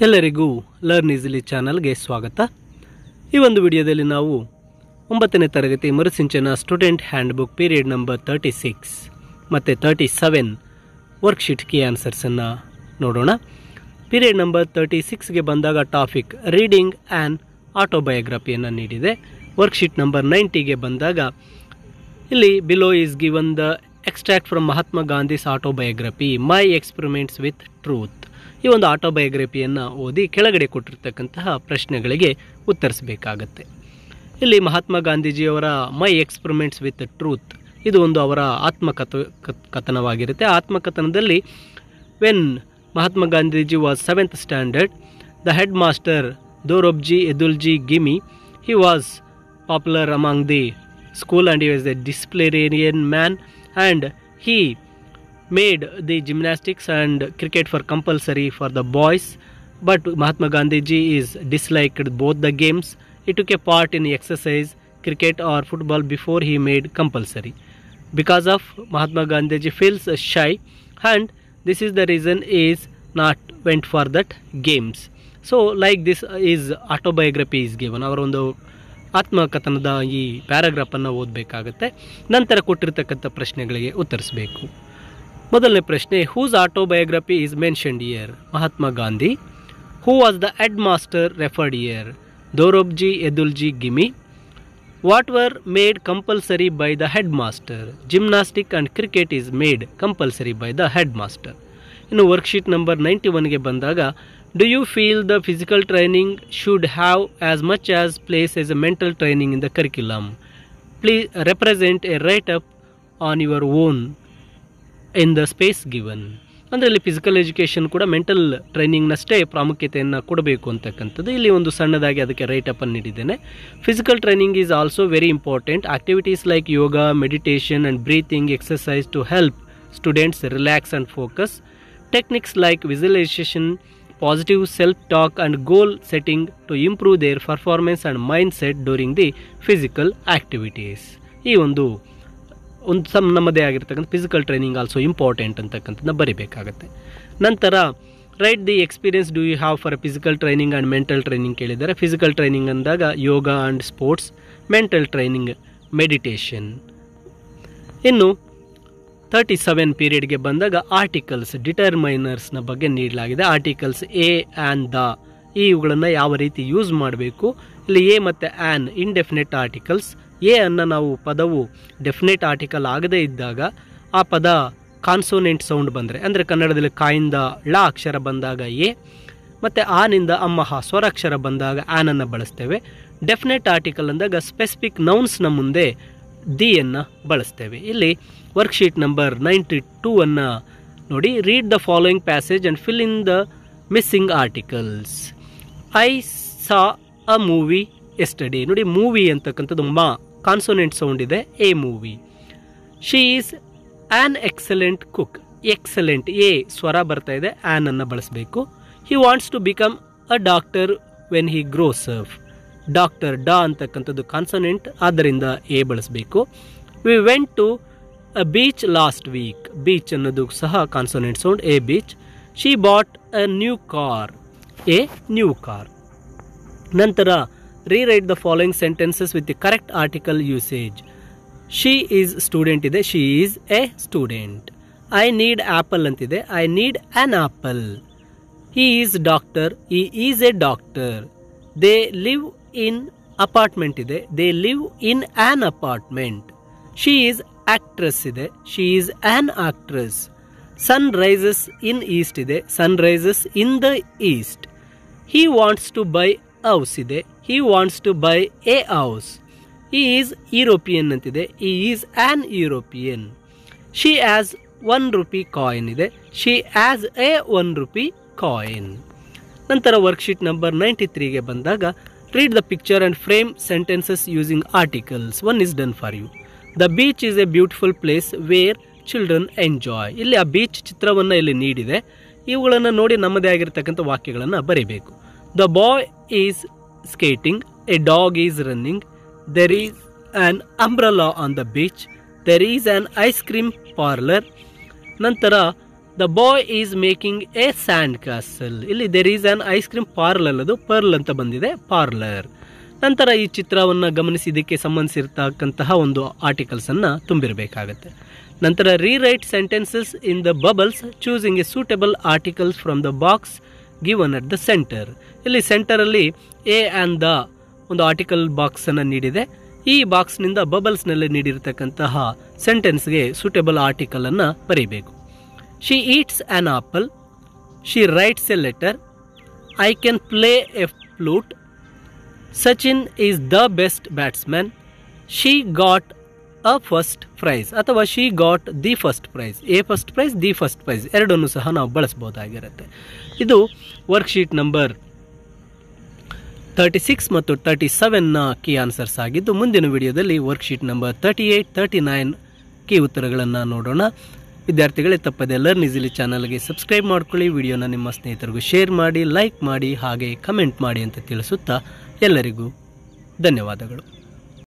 ಎಲ್ಲರಿಗೂ learn easily ಚಾನಲ್ಗೆ ಸ್ವಾಗತ. ಈ ಒಂದು ವಿಡಿಯೋದಲ್ಲಿ ನಾವು 9ನೇ ತರಗತಿ Marusinchana student handbook period number 36 ಮತ್ತು 37 ವರ್ಕ್ಶೀಟ್ ಕೀ ಆನ್ಸರ್ಸನ್ನು ನೋಡೋಣ. ಪೀರಿಯಡ್ ನಂಬರ್ 36ಗೆ ಬಂದಾಗ ಟಾಪಿಕ್ ರೀಡಿಂಗ್ ಆ್ಯಂಡ್ ಆಟೋಬಯೋಗ್ರಫಿಯನ್ನು ನೀಡಿದೆ. ವರ್ಕ್ಶೀಟ್ ನಂಬರ್ 90ಗೆ ಬಂದಾಗ ಇಲ್ಲಿ below is given the extract from Mahatma Gandhi's autobiography my experiments with truth. ಈ ಒಂದು ಆಟೋಬಯೋಗ್ರಫಿಯನ್ನು ಓದಿ ಕೆಳಗಡೆ ಕೊಟ್ಟಿರ್ತಕ್ಕಂತಹ ಪ್ರಶ್ನೆಗಳಿಗೆ ಉತ್ತರಿಸಬೇಕಾಗತ್ತೆ. ಇಲ್ಲಿ ಮಹಾತ್ಮ ಗಾಂಧೀಜಿಯವರ ಮೈ ಎಕ್ಸ್ಪೆರಿಮೆಂಟ್ಸ್ ವಿತ್ ಟ್ರೂತ್ ಇದು ಒಂದು ಅವರ ಆತ್ಮಕಥನವಾಗಿರುತ್ತೆ. ಆತ್ಮಕಥನದಲ್ಲಿ when Mahatma Gandhiji was 7th standard, the headmaster Dorabji Edalji Gimi, he was popular among the school and he was a disciplinarian man and he made the gymnastics and cricket for compulsory for the boys, but Mahatma Gandhiji is disliked both the games. He took a part in exercise, cricket or football before he made compulsory. Because of Mahatma Gandhiji feels shy and this is the reason he is not went for that games. So like this is autobiography is given. ಅವರ ಒಂದು ಆತ್ಮಕಥನದ ಈ ಪ್ಯಾರಾಗ್ರಾಫನ್ನು ಓದಬೇಕಾಗತ್ತೆ. ನಂತರ ಕೊಟ್ಟಿರ್ತಕ್ಕಂಥ ಪ್ರಶ್ನೆಗಳಿಗೆ ಉತ್ತರಿಸಬೇಕು. ಮೊದಲನೇ ಪ್ರಶ್ನೆ, whose autobiography is mentioned here? Mahatma Gandhi. Who was the headmaster referred here? Dorabji Edalji Gimi. What were made compulsory by the headmaster? Gymnastic and cricket is made compulsory by the headmaster. ಇನ್ನು ವರ್ಕ್ಶೀಟ್ ನಂಬರ್ 91ಗೆ ಬಂದಾಗ, do you feel the physical training should have as much as place as a mental training in the curriculum? Please represent a write up on your own in the space given. ಅಂದರೆ ಇಲ್ಲಿ physical education ಕೂಡ mental ಟ್ರೈನಿಂಗ್ನಷ್ಟೇ ಪ್ರಾಮುಖ್ಯತೆಯನ್ನು ಕೊಡಬೇಕು ಅಂತಕ್ಕಂಥದ್ದು. ಇಲ್ಲಿ ಒಂದು ಸಣ್ಣದಾಗಿ ಅದಕ್ಕೆ ರೈಟ್ ಅಪ್ ಅನ್ನು ನೀಡಿದ್ದೇನೆ. Physical training is also very important. Activities like yoga, meditation and breathing exercise to help students relax and focus. Techniques like visualisation, positive self-talk and goal setting to improve their performance and mindset during the physical activities. ಈ ಒಂದು ನಮ್ಮದೇ ಆಗಿರ್ತಕ್ಕಂಥ physical training also important ಅಂತಕ್ಕಂಥದ್ದನ್ನ ಬರೀಬೇಕಾಗತ್ತೆ. ನಂತರ write the experience do you have for physical training and mental training ಕೇಳಿದ್ದಾರೆ. Physical training ಅಂದಾಗ yoga and sports, mental training meditation. ಇನ್ನು 37 ಪೀರಿಯಡ್ಗೆ ಬಂದಾಗ ಆರ್ಟಿಕಲ್ಸ್ ಡಿಟರ್ಮೈನರ್ಸ್ನ ಬಗ್ಗೆ ನೀಡಲಾಗಿದೆ. ಆರ್ಟಿಕಲ್ಸ್ ಎ ಆ್ಯಂಡ್ ದ ಇವುಗಳನ್ನು ಯಾವ ರೀತಿ ಯೂಸ್ ಮಾಡಬೇಕು. ಇಲ್ಲಿ ಎ ಮತ್ತು ಆ್ಯನ್ ಇಂಡೆಫಿನೆಟ್ ಆರ್ಟಿಕಲ್ಸ್. ಎ ಅನ್ನು ನಾವು ಪದವು ಡೆಫಿನೆಟ್ ಆರ್ಟಿಕಲ್ ಆಗದೇ ಇದ್ದಾಗ ಆ ಪದ ಕಾನ್ಸೋನೆಂಟ್ ಸೌಂಡ್ ಬಂದರೆ, ಅಂದರೆ ಕನ್ನಡದಲ್ಲಿ ಕಾಯಿಂದ ಳ ಅಕ್ಷರ ಬಂದಾಗ ಎ ಮತ್ತು ಆನಿಂದ ಅಮ್ಮಹ ಸ್ವರಾಕ್ಷರ ಬಂದಾಗ ಆ್ಯನನ್ನು ಬಳಸ್ತೇವೆ. ಡೆಫಿನೆಟ್ ಆರ್ಟಿಕಲ್ ಅಂದಾಗ ಸ್ಪೆಸಿಫಿಕ್ ನೌನ್ಸ್ನ ಮುಂದೆ ದಿಯನ್ನು ಬಳಸ್ತೇವೆ. ಇಲ್ಲಿ ವರ್ಕ್ಶೀಟ್ ನಂಬರ್ 92 ನೋಡಿ. Read the following passage and fill in the missing articles. I saw a movie yesterday. ನೋಡಿ, ಮೂವಿ ಅಂತಕ್ಕಂಥದ್ದು ಮಾ ಕಾನ್ಸೋನೆಂಟ್ ಸೌಂಡ್ ಇದೆ, a movie. She is an excellent cook. Excellent ಎ ಸ್ವರ ಬರ್ತಾ ಇದೆ, ಆ್ಯನ್ ಅನ್ನು ಬಳಸಬೇಕು. He wants to become a doctor when he grows up. Doctor ಡ ಅಂತಕ್ಕಂಥದ್ದು ಕಾನ್ಸೋನೆಂಟ್, ಆದ್ದರಿಂದ ಎ ಬಳಸಬೇಕು. We went to a beach last week. Beach ಅನ್ನೋದು ಸಹ consonant sound, a beach. She bought a new car, a new car. ನಂತರ rewrite the following sentences with the correct article usage. She is student ಇದೆ, she is a student. I need apple ಅಂತಿದೆ, I need an apple. He is doctor, he is a doctor. They live in apartment ಇದೆ, they live in an apartment. She is actress ಇದೆ, she is an actress. Sun rises in east ಇದೆ, sun rises in the east. He wants to buy house ಇದೆ, he wants to buy a house. He is European ಅಂತಿದೆ, he is an European. She has 1 rupee coin ಇದೆ, she has a 1 rupee coin. ನಂತರ worksheet number 93ಗೆ ಬಂದಾಗ read the picture and frame sentences using articles. One is done for you. The beach is a beautiful place where children enjoy. ಇಲ್ಲಿ ಆ beach ಚಿತ್ರವನ್ನು ಇಲ್ಲಿ ನೀಡಿದೆ. ಇವುಗಳನ್ನು ನೋಡಿ ನಮ್ಮದೇ ಆಗಿರ್ತಕ್ಕಂಥ ವಾಕ್ಯಗಳನ್ನು ಬರೀಬೇಕು. The boy is skating, a dog is running, there is an umbrella on the beach, there is an ice cream parlor. ನಂತರ the boy is making a sand castle. ಇಲ್ಲಿ there is an ice cream parlour, ಅದು pearl ಅಂತ ಬಂದಿದೆ, parlour. ನಂತರ ಈ ಚಿತ್ರವನ್ನು ಗಮನಿಸಿ ಇದಕ್ಕೆ ಸಂಬಂಧಿಸಿರ್ತಕ್ಕಂತಹ ಒಂದು ಆರ್ಟಿಕಲ್ಸ್ ಅನ್ನ ತುಂಬಿರಬೇಕಾಗತ್ತೆ. ನಂತರ rewrite sentences in the bubbles choosing A suitable articles from the box given at the centre. ಇಲ್ಲಿ ಸೆಂಟರಲ್ಲಿ ಎ ಆ್ಯಂಡ್ ದ ಒಂದು ಆರ್ಟಿಕಲ್ ಬಾಕ್ಸ್ ಅನ್ನು ನೀಡಿದೆ. ಈ ಬಾಕ್ಸ್ನಿಂದ ಬಬಲ್ಸ್ನಲ್ಲಿ ನೀಡಿರತಕ್ಕಂತಹ ಸೆಂಟೆನ್ಸ್ಗೆ ಸೂಟೇಬಲ್ ಆರ್ಟಿಕಲ್ ಅನ್ನು ಬರೀಬೇಕು. She eats an apple, she writes a letter, I can play a flute, Sachin is the best batsman, she got a first prize ಅಥವಾ she got the first prize. A first prize, the first prize ಎರಡನ್ನೂ ಸಹ ನಾವು ಬಳಸಬಹುದಾಗಿರುತ್ತೆ. ಇದು worksheet number 36 ಮತ್ತು 37ನ key answers ಆಗಿದ್ದು, ಮುಂದಿನ ವಿಡಿಯೋದಲ್ಲಿ worksheet number 38, 39 key ಉತ್ತರಗಳನ್ನು ನೋಡೋಣ. ವಿದ್ಯಾರ್ಥಿಗಳೇ, ತಪ್ಪದೆ ಲರ್ನ್ ಈಸಿಲಿ ಚಾನಲ್ಗೆ ಸಬ್ಸ್ಕ್ರೈಬ್ ಮಾಡ್ಕೊಳ್ಳಿ, ವಿಡಿಯೋನ ನಿಮ್ಮ ಸ್ನೇಹಿತರಿಗೂ ಶೇರ್ ಮಾಡಿ, ಲೈಕ್ ಮಾಡಿ, ಹಾಗೆ ಕಮೆಂಟ್ ಮಾಡಿ ಅಂತ ತಿಳಿಸುತ್ತಾ ಎಲ್ಲರಿಗೂ ಧನ್ಯವಾದಗಳು.